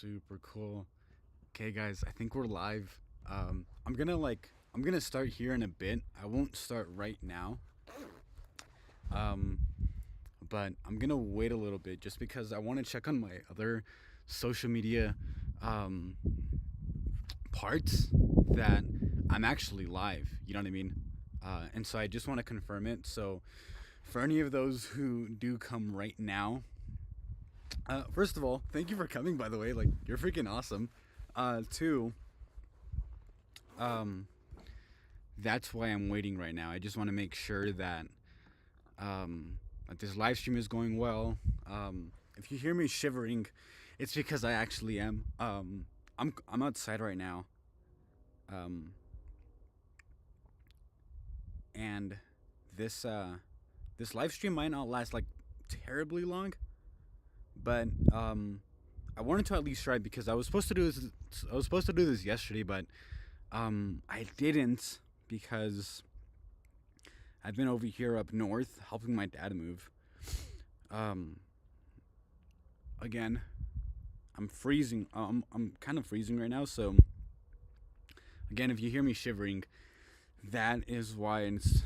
Super cool. Okay, guys, I think we're live. I'm gonna start here in a bit. I won't start right now. Um, but I'm gonna wait a little bit just because I want to check on my other social media um parts that I'm actually live. You know what I mean? And so I just want to confirm it. So for any of those who do come right now, first of all, thank you for coming. By the way, like you're freaking awesome. Two, um, that's why I'm waiting right now. I just want to make sure that this live stream is going well. If you hear me shivering, it's because I actually am. I'm outside right now, um, and this this live stream might not last like terribly long, but I wanted to at least try because I was supposed to do this. I was supposed to do this yesterday, but I didn't because I've been over here up north helping my dad move. Um, Again, I'm freezing. I'm kind of freezing right now. So again, if you hear me shivering, that is why. And it's,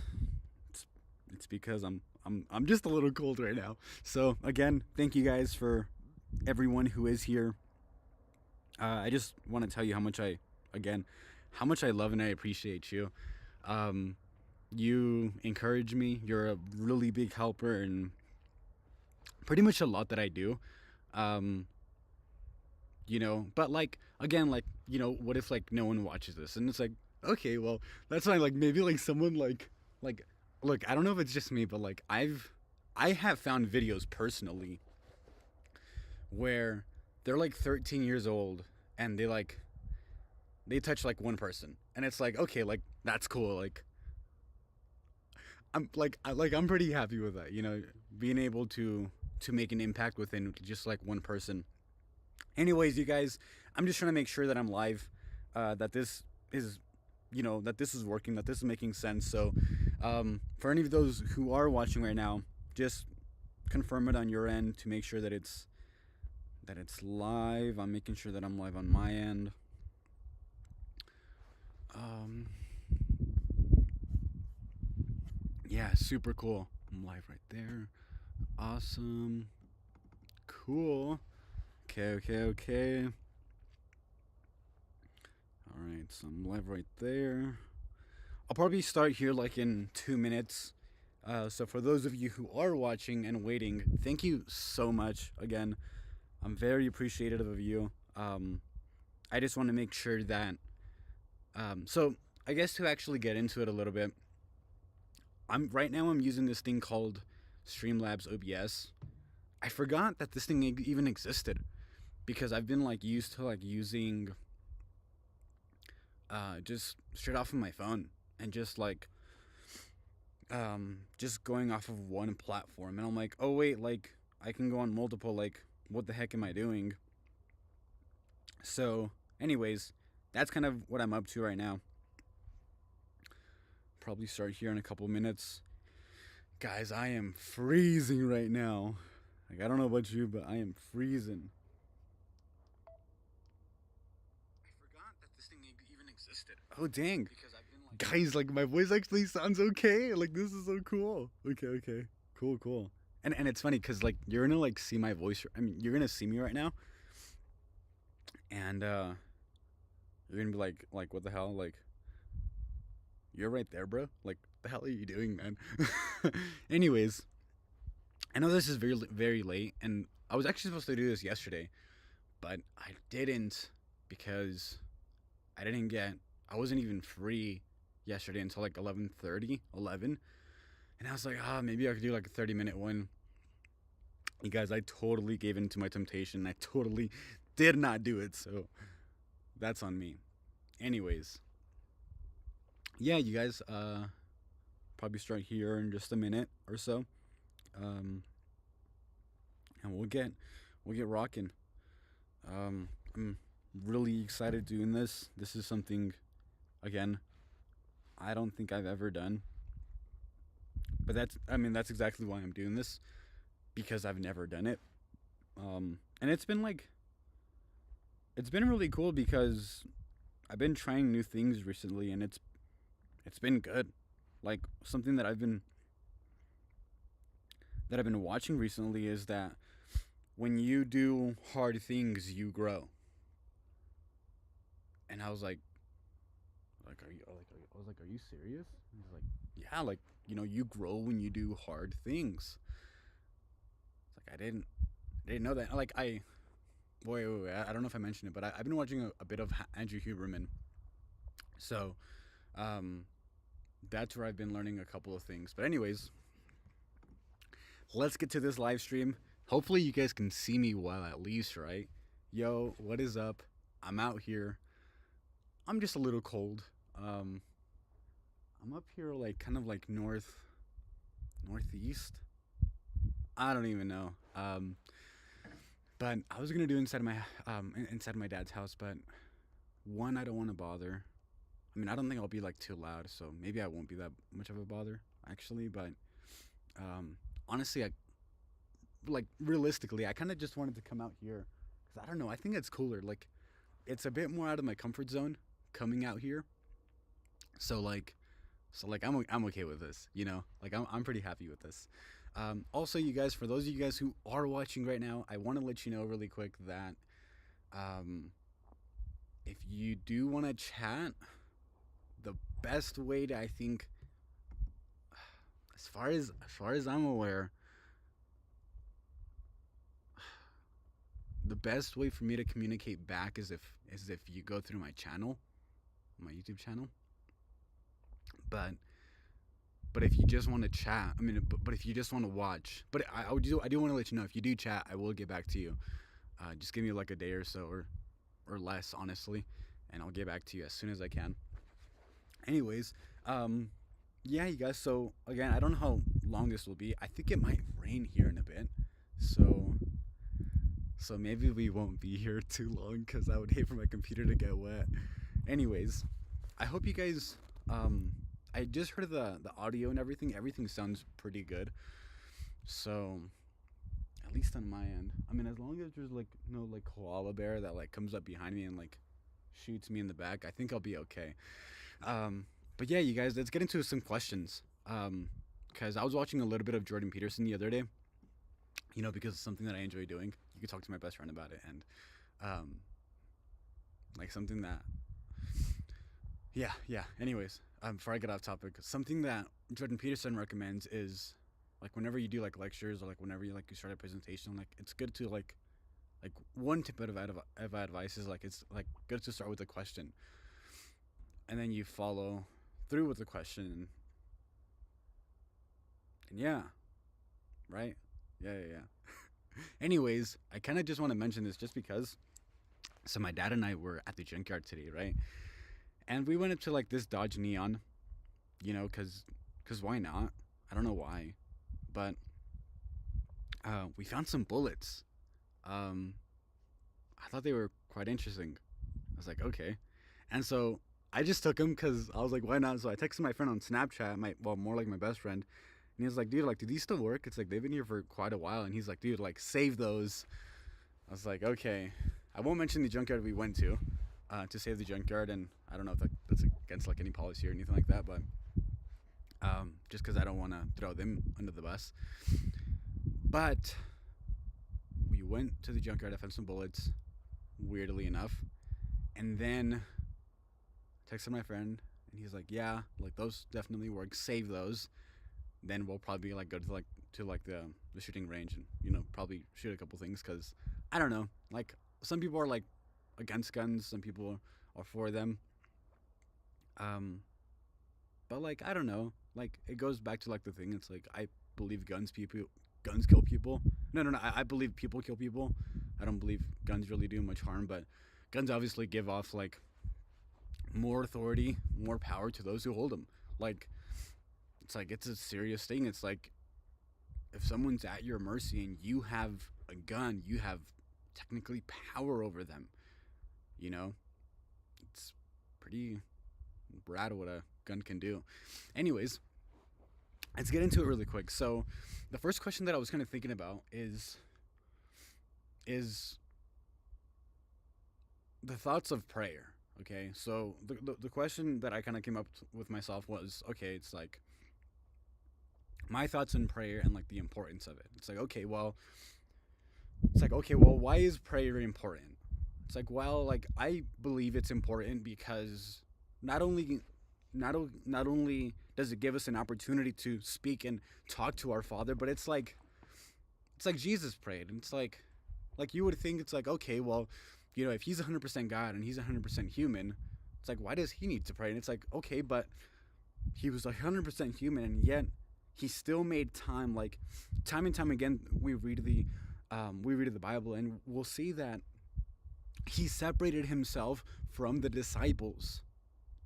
it's because I'm just a little cold right now. So again, thank you guys for everyone who is here. I just want to tell you how much again, how much I love and I appreciate you. Um, you encourage me. You're a really big helper in pretty much a lot that I do. Um, but like again, like what if like no one watches this and it's like okay, well that's fine. Like maybe like someone like look, I don't know if it's just me, but like I have found videos personally where they're like 13 years old and they touch like one person and it's like okay, like that's cool. Like I'm pretty happy with that, being able to make an impact within just like one person. Anyways, you guys, I'm just trying to make sure that I'm live, that this is, that this is working, that this is making sense. So, for any of those who are watching right now, just confirm it on your end to make sure that it's live. I'm making sure that I'm live on my end. Um, yeah, super cool. I'm live right there. Awesome. Cool. Okay, okay, okay. All right, so I'm live right there. I'll probably start here like in 2 minutes. So for those of you who are watching and waiting, thank you so much. Again, I'm very appreciative of you. I just want to make sure that. So I guess to actually get into it a little bit, I'm right now I'm using this thing called Streamlabs OBS. I forgot that this thing even existed because I've been like used to like using just straight off of my phone and just going off of one platform, and I'm like, oh wait, like I can go on multiple. Like, what the heck am I doing? So, anyways, that's kind of what I'm up to right now. Probably start here in a couple minutes, guys. I am freezing right now. Like, I don't know about you, but I am freezing. I forgot that this thing even existed. Oh dang, because I've been like, guys, like my voice actually sounds okay. Like this is so cool. Okay, okay, cool, cool. And it's funny because like you're gonna like see my voice. I mean, you're gonna see me right now, and you're gonna be like, what the hell? Like, you're right there, bro. Like, the hell are you doing, man? Anyways, I know this is very very late, and I was actually supposed to do this yesterday, but I didn't because I didn't get. I wasn't even free yesterday until like 11:30, 11, and I was like, maybe I could do like a 30-minute one. You guys, I totally gave in to my temptation. I totally did not do it, so that's on me. Anyways, yeah, you guys, probably start here in just a minute or so, um, and we'll get rocking. I'm really excited doing this. This is something, again, I don't think I've ever done, but that's exactly why I'm doing this because I've never done it. And it's been like it's been really cool because I've been trying new things recently, and it's been good. Like something that I've been watching recently is that when you do hard things, you grow. And I was like, I was like, are you serious? And he's like, yeah, like you grow when you do hard things. It's like I didn't know that. Like wait. I don't know if I mentioned it, but I've been watching a bit of Andrew Huberman. So um, that's where I've been learning a couple of things. But anyways, let's get to this live stream. Hopefully, you guys can see me well at least, right? Yo, what is up? I'm out here. I'm just a little cold. Um, I'm up here, like kind of like northeast. I don't even know. But I was gonna do inside my inside my dad's house, but one, I don't want to bother. I mean, I don't think I'll be like too loud, so maybe I won't be that much of a bother actually. But um, honestly, I like realistically, I kind of just wanted to come out here because I don't know. I think it's cooler. Like, it's a bit more out of my comfort zone coming out here. So like, I'm okay with this. Like I'm pretty happy with this. Also, you guys, for those of you guys who are watching right now, I want to let you know really quick that um, if you do want to chat, the best way to, I think, as far as I'm aware, the best way for me to communicate back is if you go through my channel, my YouTube channel. But if you just want to chat, I mean, but if you just want to watch, but I do want to let you know, if you do chat, I will get back to you. Just give me like a day or so, or less, honestly, and I'll get back to you as soon as I can. Anyways, yeah, you guys. So again, I don't know how long this will be. I think it might rain here in a bit, so maybe we won't be here too long because I would hate for my computer to get wet. Anyways, I hope you guys. I just heard the audio and everything. Everything sounds pretty good. So at least on my end. I mean, as long as there's like no like koala bear that like comes up behind me and like shoots me in the back, I think I'll be okay. But yeah, you guys, let's get into some questions. Because I was watching a little bit of Jordan Peterson the other day. Because it's something that I enjoy doing. You could talk to my best friend about it, and like something that, yeah. Anyways, before I get off topic, something that Jordan Peterson recommends is like whenever you do like lectures, or like whenever you start a presentation, like it's good to like one tip of advice is like it's like good to start with a question, and then you follow through with the question, and yeah, right, yeah. Anyways, I kind of just want to mention this just because. So my dad and I were at the junkyard today, right? And we went up to like this Dodge Neon, cause why not? I don't know why, but we found some bullets. Um, I thought they were quite interesting. I was like, okay, and so I just took them because I was like, why not? So I texted my friend on Snapchat, more like my best friend, and he was like, dude, like, do these still work? It's like they've been here for quite a while, and he's like, dude, like, save those. I was like, okay. I won't mention the junkyard we went to save the junkyard, and I don't know if that's against like any policy or anything like that, but just because I don't want to throw them under the bus. But we went to the junkyard. I found some bullets, weirdly enough, and then texted my friend, and he's like, "Yeah, like those definitely work. Save those. Then we'll probably like go to the shooting range and probably shoot a couple things because I don't know, like." Some people are like against guns, some people are for them. But like I don't know, like it goes back to like the thing. It's like I believe guns kill people. No. I believe people kill people. I don't believe guns really do much harm, but guns obviously give off like more authority, more power to those who hold them. Like it's a serious thing. It's like if someone's at your mercy and you have a gun, you have technically power over them. It's pretty rad what a gun can do. Anyways, let's get into it really quick. So the first question that I was kind of thinking about is the thoughts of prayer. Okay, so the question that I kind of came up with myself was, okay, it's like my thoughts in prayer and like the importance of it. It's like okay, well, why is prayer important? It's like, well, like I believe it's important because not only not only does it give us an opportunity to speak and talk to our Father, but it's like Jesus prayed, and it's like you would think it's like, okay, well, if he's 100% God and he's 100% human, it's like, why does he need to pray? And it's like, okay, but he was 100% human, and yet he still made time. Like time and time again, we read the Bible, and we'll see that he separated himself from the disciples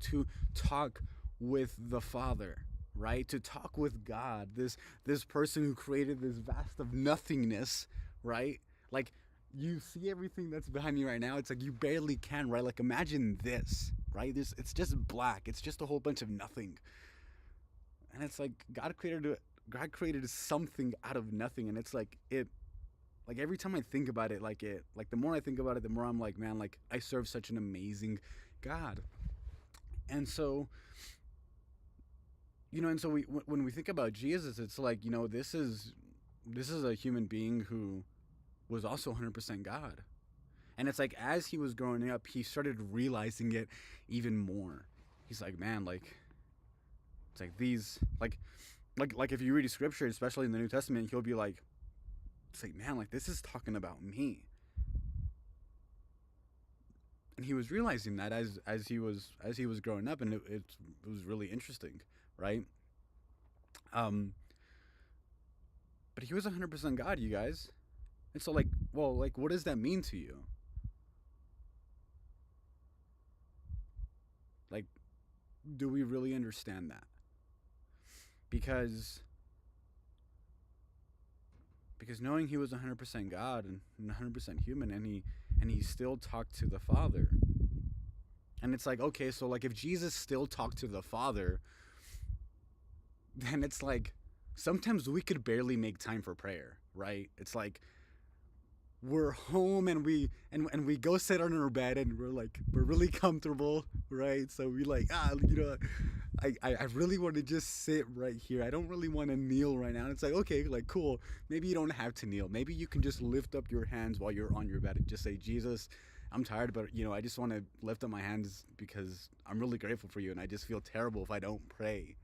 to talk with the Father, right? To talk with God, this person who created this vast of nothingness, right? Like you see everything that's behind me right now. It's like you barely can, right? Like imagine this, right? This it's just black. It's just a whole bunch of nothing, and it's like God created something out of nothing, and it's like it. Like every time I think about it, like the more I think about it, the more I'm like, man, like I serve such an amazing God. And so, and so when we think about Jesus, it's like, this is a human being who was also 100% God. And it's like as he was growing up, he started realizing it even more. He's like, man, like it's like these like if you read scripture, especially in the New Testament, he'll be like, it's like, man, like this is talking about me. And he was realizing that as he was growing up, and it was really interesting, right? Um, but he was 100% God, you guys. And so, like, well, like, what does that mean to you? Like, do we really understand that? Because knowing he was 100% God and 100% human, and he still talked to the Father. And it's like, okay, so like if Jesus still talked to the Father, then it's like sometimes we could barely make time for prayer, right? It's like we're home, and we go sit on our bed, and we're really comfortable, right? So we like, I really want to just sit right here. I don't really want to kneel right now. And it's like, okay, like cool. Maybe you don't have to kneel. Maybe you can just lift up your hands while you're on your bed and just say, Jesus, I'm tired, but I just want to lift up my hands because I'm really grateful for you, and I just feel terrible if I don't pray,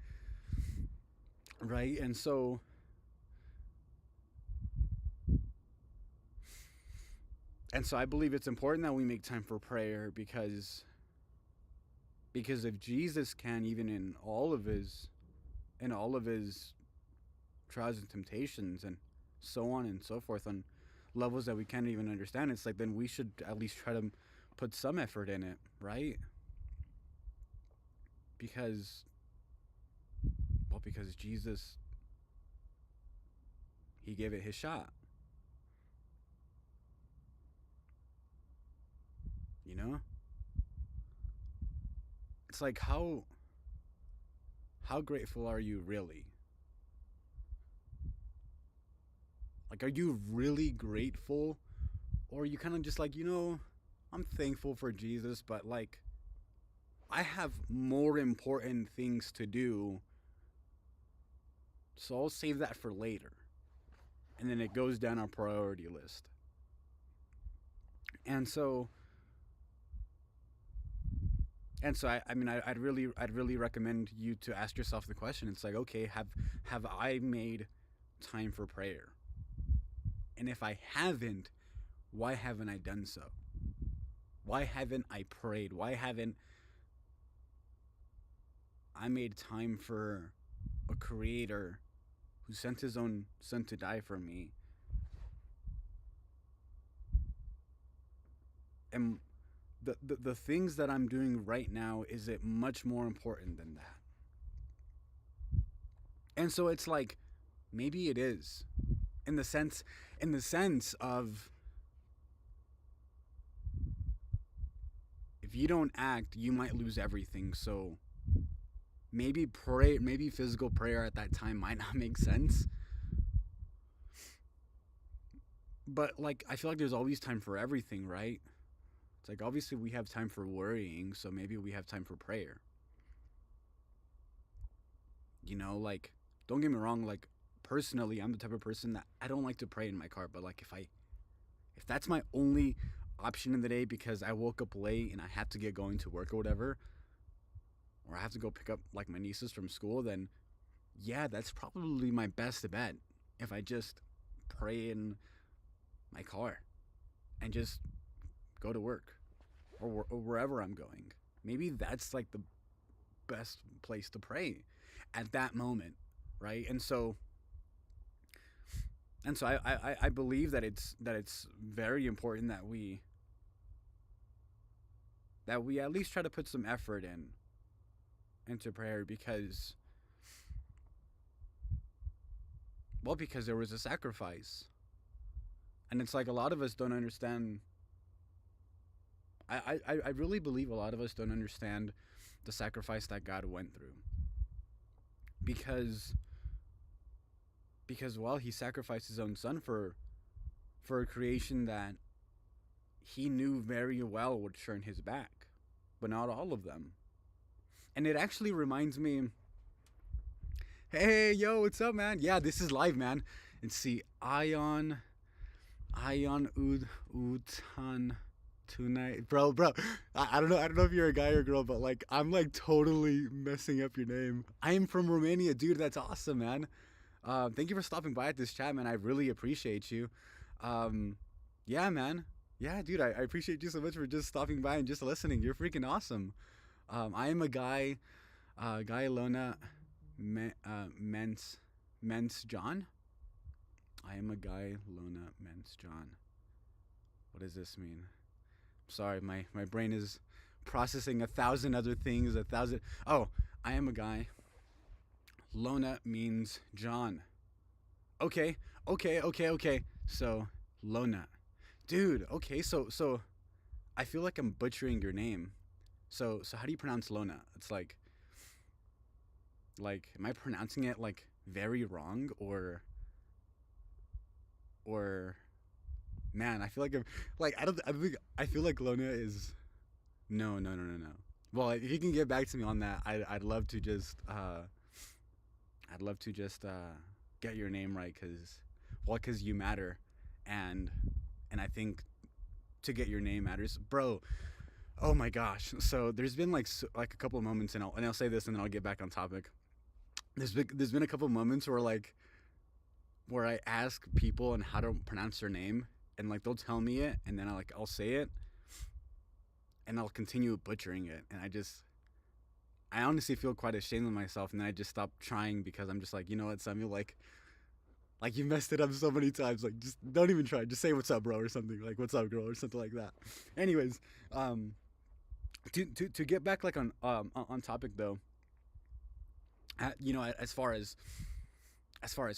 right? And so I believe it's important that we make time for prayer because if Jesus can, even in all of his trials and temptations and so on and so forth, on levels that we can't even understand, it's like then we should at least try to put some effort in it, right? Because because Jesus, he gave it his shot, you know? It's like how grateful are you really? Like, are you really grateful? Or are you kind of just like, I'm thankful for Jesus, but like, I have more important things to do, so I'll save that for later. And then it goes down our priority list. And so, I'd really recommend you to ask yourself the question. It's like, okay, have I made time for prayer? And if I haven't, why haven't I done so? Why haven't I prayed? Why haven't I made time for a creator who sent his own son to die for me? And the things that I'm doing right now, is it much more important than that? And so it's like maybe it is, in the sense of, if you don't act, you might lose everything. So maybe physical prayer at that time might not make sense. But like I feel like there's always time for everything, right? It's like, obviously we have time for worrying, so maybe we have time for prayer. Like, don't get me wrong, like, personally, I'm the type of person that I don't like to pray in my car, but like, if that's my only option in the day because I woke up late and I have to get going to work or whatever, or I have to go pick up like my nieces from school, then yeah, that's probably my best bet. If I just pray in my car and just go to work or wherever I'm going, maybe that's like the best place to pray at that moment, right? And so I believe that it's very important that we at least try to put some effort into prayer, because there was a sacrifice. And it's like a lot of us don't understand. I really believe a lot of us don't understand the sacrifice that God went through. Because while he sacrificed his own son for a creation that he knew very well would turn his back, but not all of them. And it actually reminds me, hey, yo, what's up, man? Yeah, this is live, man. And see, Ion Utan tonight, bro. I don't know if you're a guy or a girl, but like, I'm like totally messing up your name. I am from Romania, dude. That's awesome, man. Thank you for stopping by at this chat, man. I really appreciate you. Yeah, man. Yeah, dude, I appreciate you so much for just stopping by and just listening. You're freaking awesome. I am a guy, Guy Lona Mens John. I am a guy Lona Mens John. What does this mean? Sorry, my brain is processing 1,000 other things. Oh, I am a guy. Lona means John. Okay. So, Lona. Dude, okay, so I feel like I'm butchering your name. So how do you pronounce Lona? It's like am I pronouncing it like very wrong or man, I feel like I'm like I feel like Lona is no. Well, if you can get back to me on that, I'd love to just get your name right, cuz you matter, and I think to get your name matters, bro. Oh my gosh. So there's been like a couple of moments, and I'll say this and then I'll get back on topic. There's been a couple of moments where I ask people on how to pronounce their name, and like they'll tell me it, and then I'll say it, and I'll continue butchering it, and I honestly feel quite ashamed of myself, and then I just stop trying because I'm just like, you know what, Samuel, like you messed it up so many times, like just don't even try, just say what's up, bro, or something, like what's up, girl, or something like that. Anyways, to get back like on topic though, as far as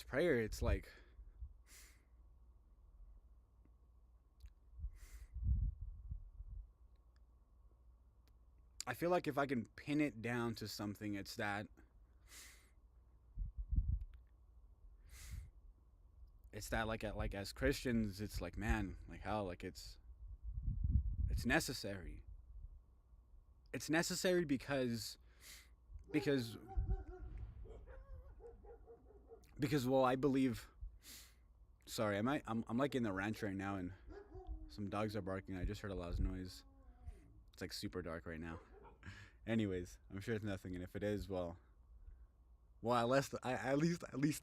prayer, it's like I feel like if I can pin it down to something, it's that like as Christians, it's like, man, like how, like it's necessary. It's necessary because well, I believe. Sorry, I'm like in the ranch right now, and some dogs are barking. I just heard a loud noise. It's like super dark right now. Anyways, I'm sure it's nothing, and if it is, well, at least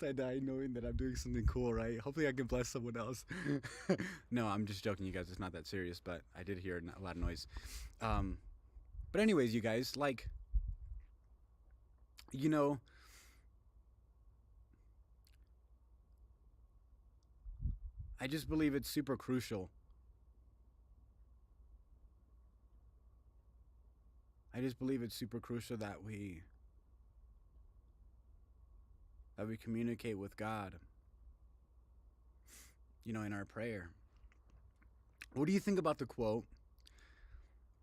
I die knowing that I'm doing something cool, right? Hopefully, I can bless someone else. No, I'm just joking, you guys. It's not that serious, but I did hear a loud noise. But anyways, you guys, like, I just believe it's super crucial. I just believe it's super crucial that we communicate with God, in our prayer. What do you think about the quote,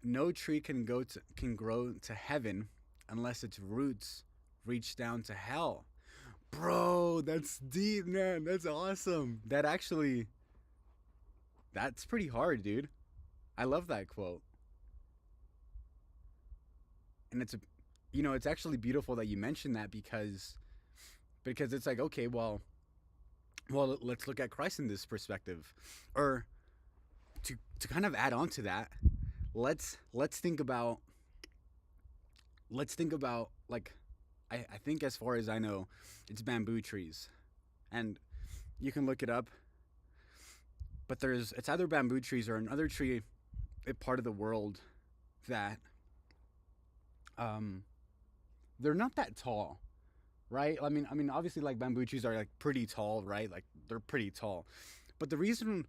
"No tree can grow to heaven unless its roots reach down to hell"? Bro, that's deep, man. That's awesome. That's pretty hard, dude. I love that quote. And it's a, it's actually beautiful that you mentioned that, because it's like, okay, well, let's look at Christ in this perspective, or to kind of add on to that, let's think about, like, I think, as far as I know, it's bamboo trees, and you can look it up, but it's either bamboo trees or another tree, a part of the world that, um they're not that tall, right? I mean, obviously, like, bamboo trees are like pretty tall, right? Like, they're pretty tall, but the reason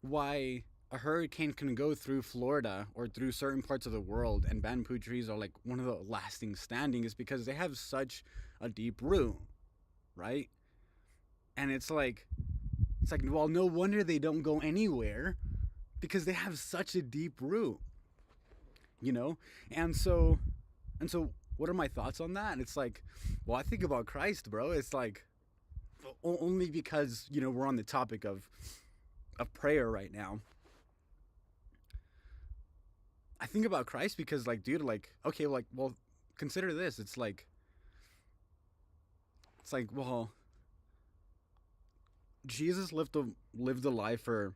why a hurricane can go through Florida or through certain parts of the world and bamboo trees are like one of the lasting standing is because they have such a deep root, right? And it's like, well, no wonder they don't go anywhere, because they have such a deep root, you know? And so what are my thoughts on that? It's like, well, I think about Christ, bro. It's like, only because, we're on the topic of prayer right now. I think about Christ because, like, dude, like, okay, like, well, consider this. It's like, well, Jesus lived a life for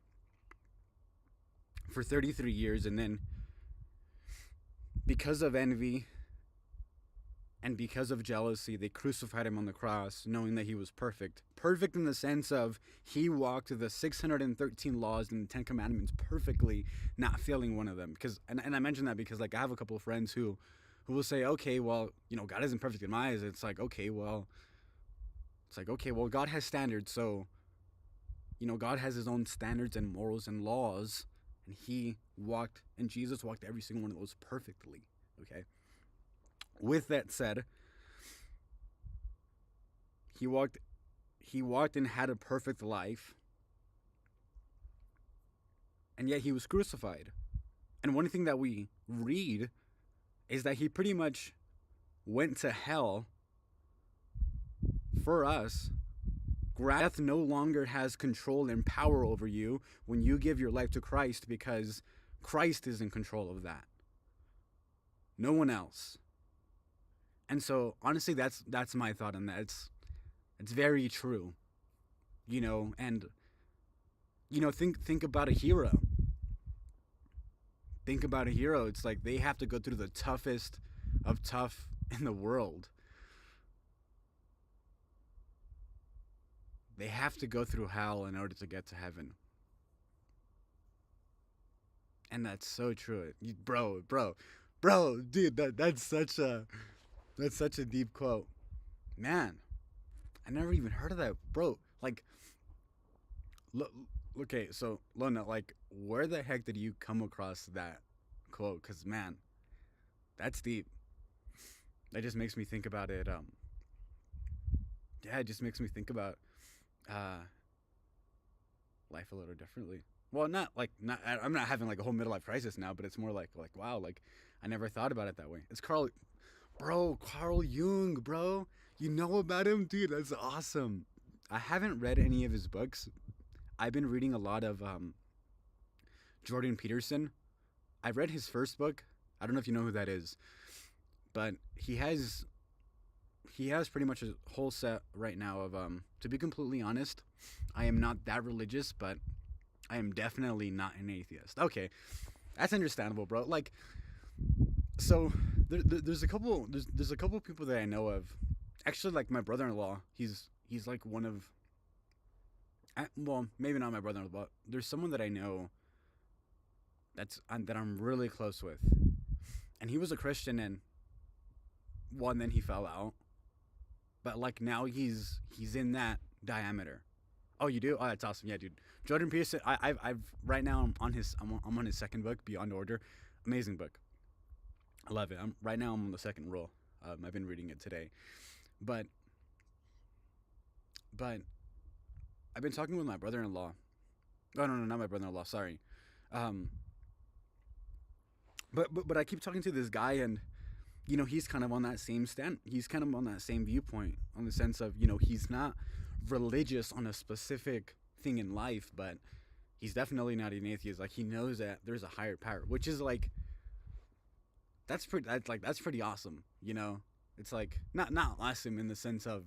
33 years, and then, because of envy and because of jealousy, they crucified him on the cross, knowing that he was perfect. Perfect in the sense of he walked the 613 laws and the 10 commandments perfectly, not failing one of them. And I mention that because, like, I have a couple of friends who will say, okay, well, God isn't perfect in my eyes. It's like, okay, well, God has standards, so, God has his own standards and morals and laws, and Jesus walked every single one of those perfectly, okay? With that said, he walked and had a perfect life, and yet he was crucified. And one thing that we read is that he pretty much went to hell for us. Death no longer has control and power over you when you give your life to Christ, because Christ is in control of that. No one else. And so, honestly, that's my thought on that. It's very true, and think about a hero. Think about a hero. It's like they have to go through the toughest of tough in the world. They have to go through hell in order to get to heaven. And that's so true. Bro, dude, that's such a deep quote. Man, I never even heard of that, bro. Like, okay, so Lona, like, where the heck did you come across that quote? Because, man, that's deep. That just makes me think about it. Yeah, it just makes me think about life a little differently. Well, I'm not having like a whole midlife crisis now, but it's more like wow, like, I never thought about it that way. It's Carl Jung, bro. You know about him, dude? That's awesome. I haven't read any of his books. I've been reading a lot of Jordan Peterson. I read his first book. I don't know if you know who that is, but he has pretty much a whole set right now of to be completely honest, I am not that religious, but I am definitely not an atheist. Okay, that's understandable, bro. Like, so there's a couple people that I know of. Actually, like, my brother-in-law, he's like one of, well, maybe not my brother-in-law, but there's someone that I know that I'm really close with, and he was a Christian, and then he fell out, but like now he's in that diameter. Oh, you do? Oh, that's awesome. Yeah, dude. Jordan Peterson. I've right now I'm on his second book, Beyond Order. Amazing book. I love it. I'm on the second roll. I've been reading it today, but I've been talking with my brother-in-law. Oh, no, not my brother-in-law. Sorry. But I keep talking to this guy, and he's kind of on that same he's kind of on that same viewpoint, on the sense of, he's not religious on a specific thing in life, but he's definitely not an atheist. Like, he knows that there's a higher power, which is like, that's pretty awesome, you know. It's like not awesome in the sense of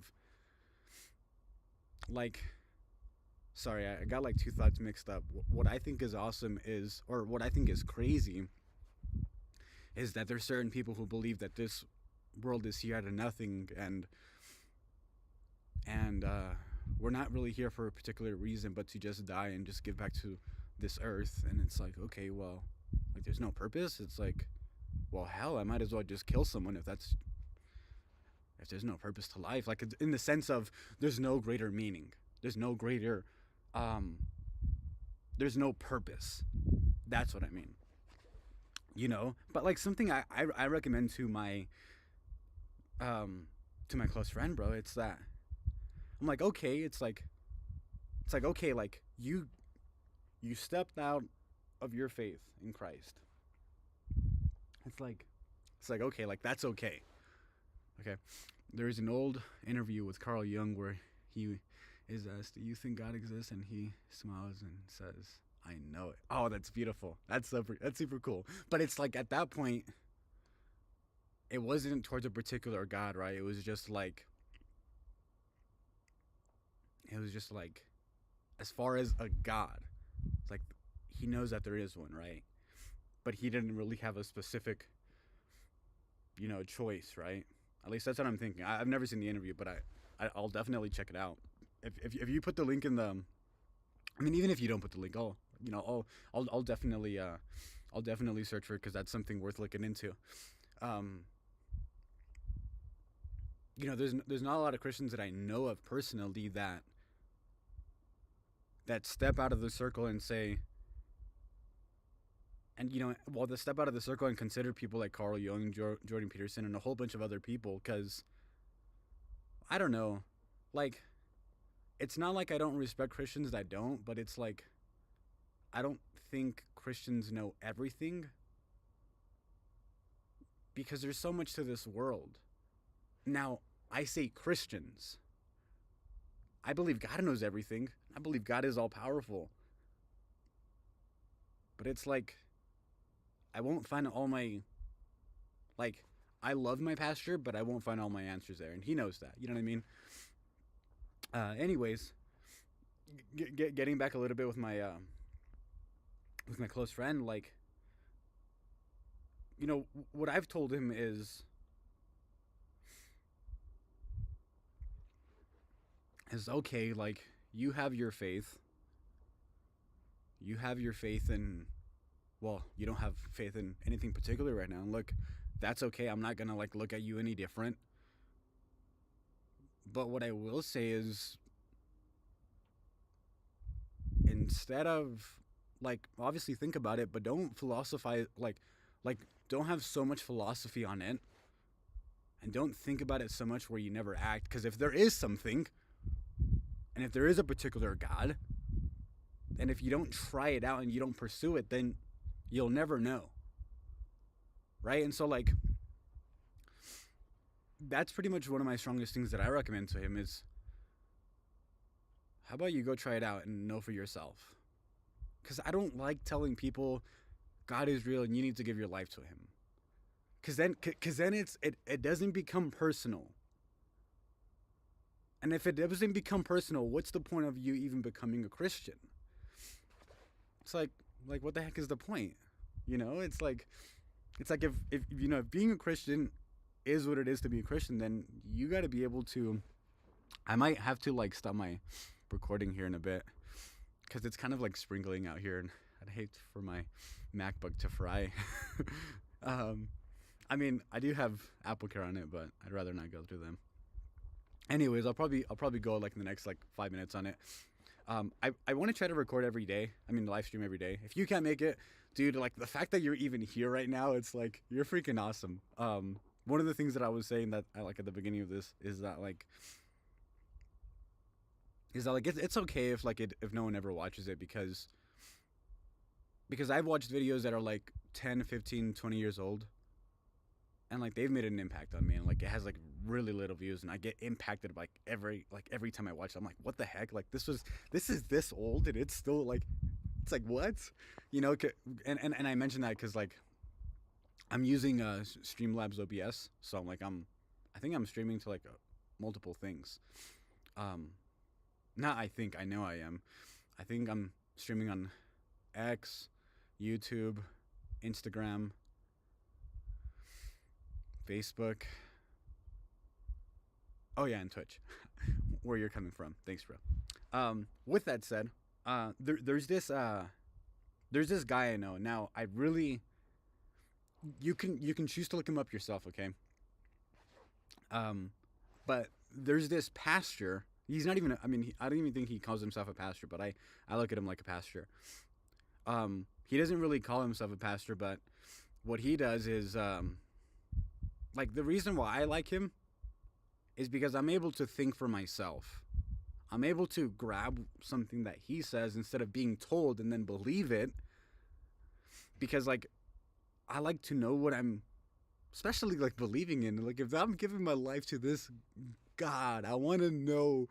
like, sorry, I got like two thoughts mixed up. What I think is awesome is, or what I think is crazy, is that there's certain people who believe that this world is here out of nothing, and we're not really here for a particular reason, but to just die and just give back to this earth. And it's like, okay, well, like there's no purpose. It's like, well, hell, I might as well just kill someone if there's no purpose to life. Like in the sense of there's no greater meaning. There's no greater, um, there's no purpose. That's what I mean. You know, but like something I recommend to my close friend, bro. It's that I'm like, okay, it's like okay, like you stepped out of your faith in Christ. It's like okay, like that's okay. Okay. There's an old interview with Carl Jung where he is asked, "Do you think God exists?" And he smiles and says, "I know it." Oh, that's beautiful. That's super cool. But it's like at that point, it wasn't towards a particular God, right? It was just like as far as a God, it's like he knows that there is one, right? But he didn't really have a specific, choice, right? At least that's what I'm thinking. I've never seen the interview, but I'll definitely check it out. If you put the link in the, I mean, even if you don't put the link, I'll definitely search for it because that's something worth looking into. There's not a lot of Christians that I know of personally that step out of the circle and say, and the step out of the circle and consider people like Carl Jung, Jordan Peterson, and a whole bunch of other people, because I don't know, like, it's not like I don't respect Christians, I don't, but it's like I don't think Christians know everything, because there's so much to this world. Now, I say Christians. I believe God knows everything. I believe God is all powerful. But it's like I won't find all my, like, I love my pastor, but I won't find all my answers there, and he knows that. You know what I mean? Anyways, getting back a little bit with my close friend, like, what I've told him is okay, like, you have your faith. You have your faith in, well, you don't have faith in anything particular right now. And look, that's okay. I'm not going to, like, look at you any different. But what I will say is, instead of, like, obviously think about it, but don't philosophize, like, don't have so much philosophy on it. And don't think about it so much where you never act. Because if there is something, and if there is a particular God, and if you don't try it out and you don't pursue it, then you'll never know. Right? And so, like, that's pretty much one of my strongest things that I recommend to him is, how about you go try it out and know for yourself? Because I don't like telling people God is real and you need to give your life to him. Because then it doesn't become personal. And if it doesn't become personal, what's the point of you even becoming a Christian? It's like what the heck is the point? It's like if being a Christian is what it is to be a Christian, then you got to be able to. I might have to, like, stop my recording here in a bit because it's kind of like sprinkling out here, and I'd hate for my MacBook to fry. I mean, I do have AppleCare on it, but I'd rather not go through them. Anyways, I'll probably go, like, in the next, like, 5 minutes on it. I want to try to record every day. I mean, live stream every day. If you can't make it, dude, like, the fact that you're even here right now, it's like, you're freaking awesome. One of the things that I was saying that I like at the beginning of this is that it's okay if, like, if no one ever watches it, because I've watched videos that are like 10, 15, 20 years old, and, like, they've made an impact on me, and, like, it has, like, really little views, and I get impacted by every time I watch it. I'm like, what the heck? Like, this is this old, and it's still, like, it's like, what? And I mentioned that because, like, I'm using Streamlabs OBS, so I think I'm streaming to like multiple things. Um, Not I think, I know I am. I think I'm streaming on X, YouTube, Instagram, Facebook. Oh yeah, and Twitch. Where you're coming from. Thanks, bro. With that said, there's this guy I know. Now, I really you can choose to look him up yourself, okay? Um, but there's this pastor. He's not even. I mean, I don't even think he calls himself a pastor, but I look at him like a pastor. He doesn't really call himself a pastor, but what he does is like the reason why I like him is because I'm able to think for myself. I'm able to grab something that he says instead of being told and then believe it. Because like I like to know what I'm especially like believing in. Like if I'm giving my life to this God, I want to know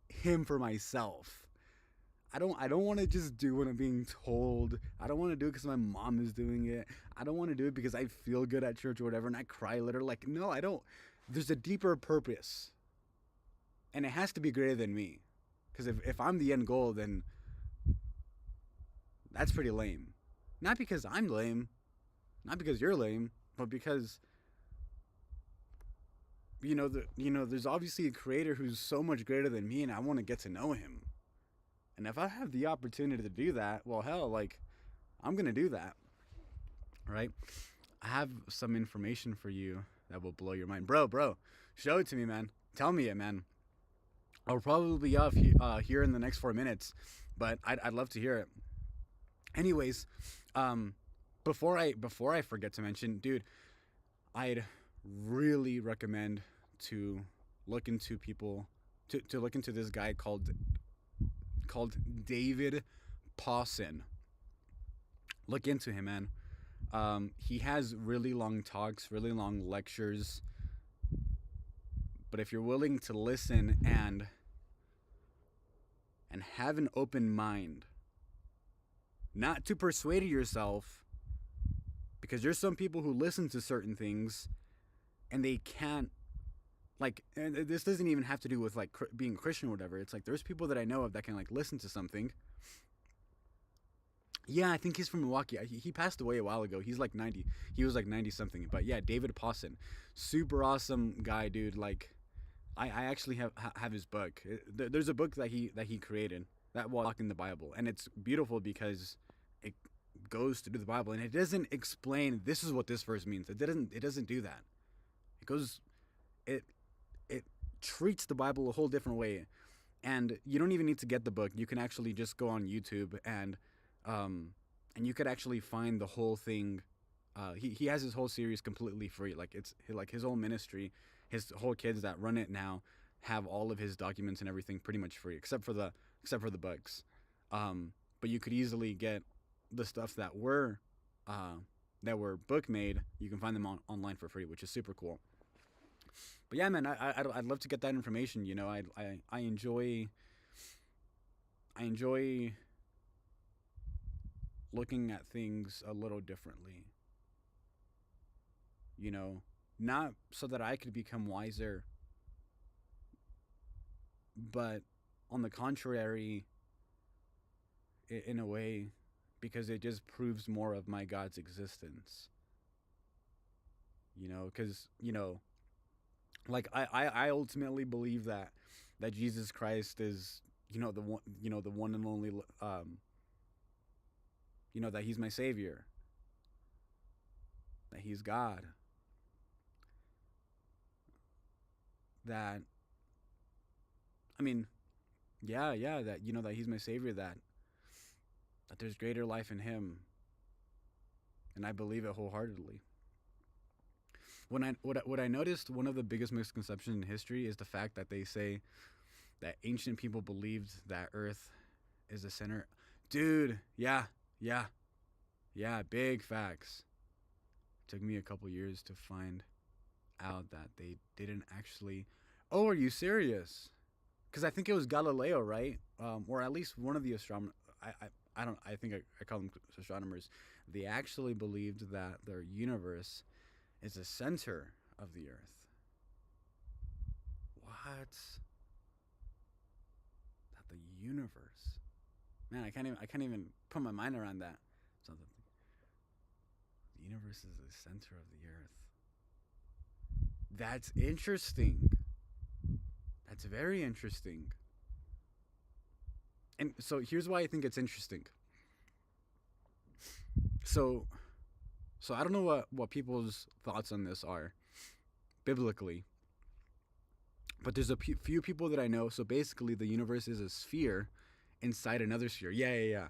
him for myself. I don't want to just do what I'm being told. I don't want to do it because my mom is doing it. I don't want to do it because I feel good at church or whatever and I cry later. Like no, I don't. There's a deeper purpose. And it has to be greater than me. Because if I'm the end goal, then that's pretty lame. Not because I'm lame, not because you're lame, but because there's obviously a creator who's so much greater than me, and I want to get to know him. And if I have the opportunity to do that, well, hell, like I'm gonna do that, right? I have some information for you that will blow your mind, bro. Show it to me, man. Tell me it, man. I'll probably be off here in the next 4 minutes, but I'd love to hear it. Anyways, before I forget to mention, dude, I'd really recommend to look into to look into this guy called David Pawson. Look into him, man. He has really long talks, really long lectures. But if you're willing to listen and have an open mind, not to persuade yourself, because there's some people who listen to certain things and they can't, like, and this doesn't even have to do with like being Christian or whatever. It's like there's people that I know of that can like listen to something. Yeah, I think he's from Milwaukee. He passed away a while ago. He's like 90. He was like 90 something. But yeah, David Pawson, super awesome guy, dude. Like, I actually have his book. There's a book that he created that walk in the Bible, and it's beautiful because it goes through the Bible and it doesn't explain this is what this verse means. It doesn't do that. It treats the Bible a whole different way, and you don't even need to get the book. You can actually just go on YouTube and you could actually find the whole thing. He has his whole series completely free. Like it's like his whole ministry, his whole kids that run it now have all of his documents and everything pretty much free, except for the books. But you could easily get the stuff that were book made. You can find them online for free, which is super cool. But yeah, man, I'd love to get that information. You know, I enjoy looking at things a little differently. You know, not so that I could become wiser, but on the contrary, in a way, because it just proves more of my God's existence. You know, because, you know, like I ultimately believe that Jesus Christ is, you know, the one and only, you know, that he's my savior, that he's God, that, I mean, yeah, that, you know, that he's my savior, that there's greater life in him, and I believe it wholeheartedly. What I noticed, one of the biggest misconceptions in history is the fact that they say that ancient people believed that Earth is the center. Dude, yeah, big facts. It took me a couple years to find out that they didn't actually. Oh, are you serious? Because I think it was Galileo, right? Or at least one of the astronomers. I think I call them astronomers. They actually believed that their universe is the center of the Earth. What? That the universe? Man, I can't even put my mind around that. So the universe is the center of the Earth. That's interesting. That's very interesting. And so here's why I think it's interesting. So so I don't know what people's thoughts on this are biblically, but there's a few people that I know. So basically, the universe is a sphere inside another sphere. Yeah, yeah,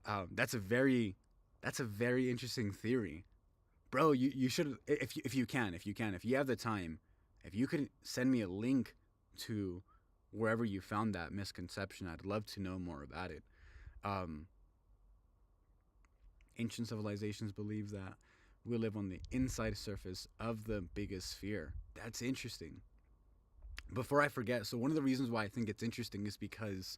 yeah. That's a very interesting theory, bro. You should, if you can, if you have the time, if you could send me a link to wherever you found that misconception, I'd love to know more about it. Um, Ancient civilizations believe that we live on the inside surface of the biggest sphere. That's interesting. Before I forget, so one of the reasons why I think it's interesting is because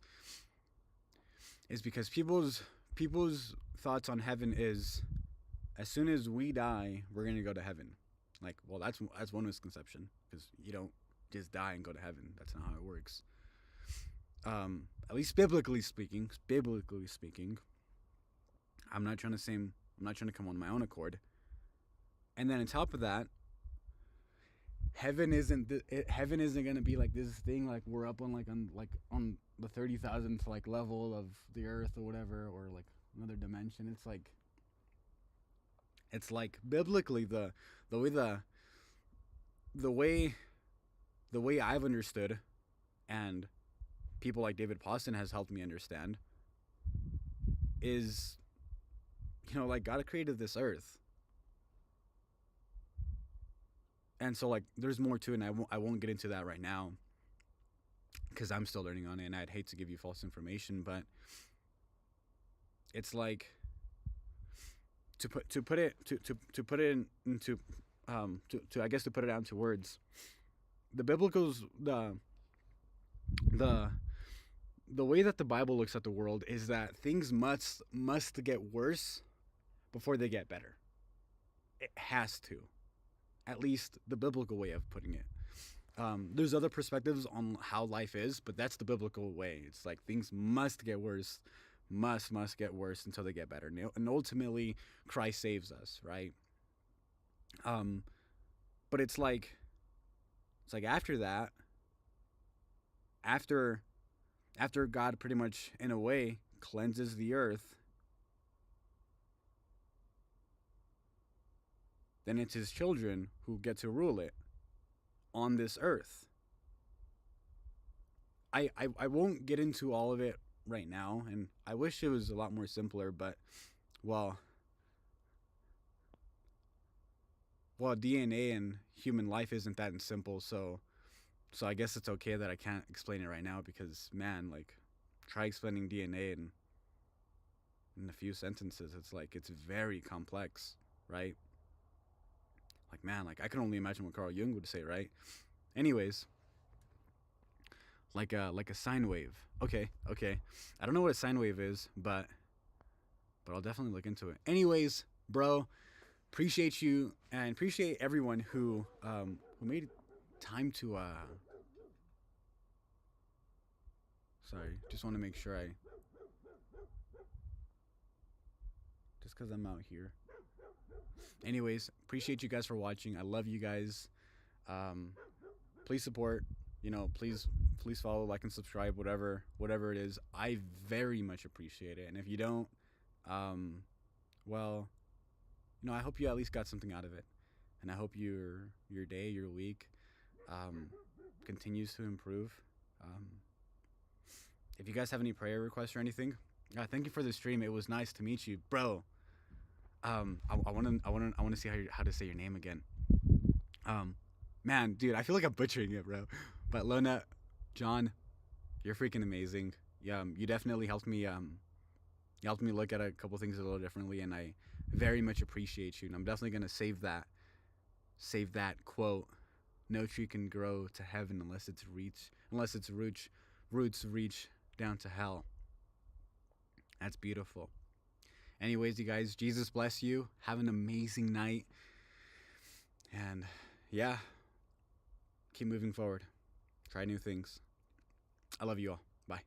people's thoughts on heaven is as soon as we die, we're gonna go to heaven. Like, well, that's one misconception because you don't just die and go to heaven. That's not how it works. At least biblically speaking, I'm not trying to come on my own accord. And then on top of that, heaven isn't gonna be like this thing like we're up on the 30,000th like level of the earth or whatever, or like another dimension. It's like biblically the way the way I've understood, and people like David Pawson has helped me understand, is, like God created this earth. And so like there's more to it, and I won't get into that right now because I'm still learning on it, and I'd hate to give you false information, but it's like to put it into to I guess to put it out into words, the biblicals the way that the Bible looks at the world is that things must get worse before they get better. It has to. At least the biblical way of putting it. There's other perspectives on how life is, but that's the biblical way. It's like things must get worse, must get worse until they get better. And ultimately, Christ saves us, right? But it's like after that, after God pretty much in a way cleanses the earth, then it's his children who get to rule it on this earth. I won't get into all of it right now, and I wish it was a lot more simpler, but well, DNA and human life isn't that simple, so I guess it's okay that I can't explain it right now, because man, like, try explaining DNA in a few sentences. It's very complex, right? Like, man, like I can only imagine what Carl Jung would say, right? Anyways, like a sine wave. Okay. I don't know what a sine wave is, but I'll definitely look into it. Anyways, bro, appreciate you and appreciate everyone who made time to sorry, just want to make sure just because I'm out here. Anyways, appreciate you guys for watching. I love you guys. Please support, please follow, like, and subscribe, whatever it is. I very much appreciate it. And if you don't, well, I hope you at least got something out of it. And I hope your day, your week, continues to improve. If you guys have any prayer requests or anything, thank you for the stream. It was nice to meet you, bro. I want to see how to say your name again. Man, dude, I feel like I'm butchering it, bro. But Lona, John, you're freaking amazing. You definitely helped me. You helped me look at a couple things a little differently, and I very much appreciate you. And I'm definitely gonna save that quote. No tree can grow to heaven unless its roots reach down to hell. That's beautiful. Anyways, you guys, Jesus bless you. Have an amazing night. And yeah, keep moving forward. Try new things. I love you all. Bye.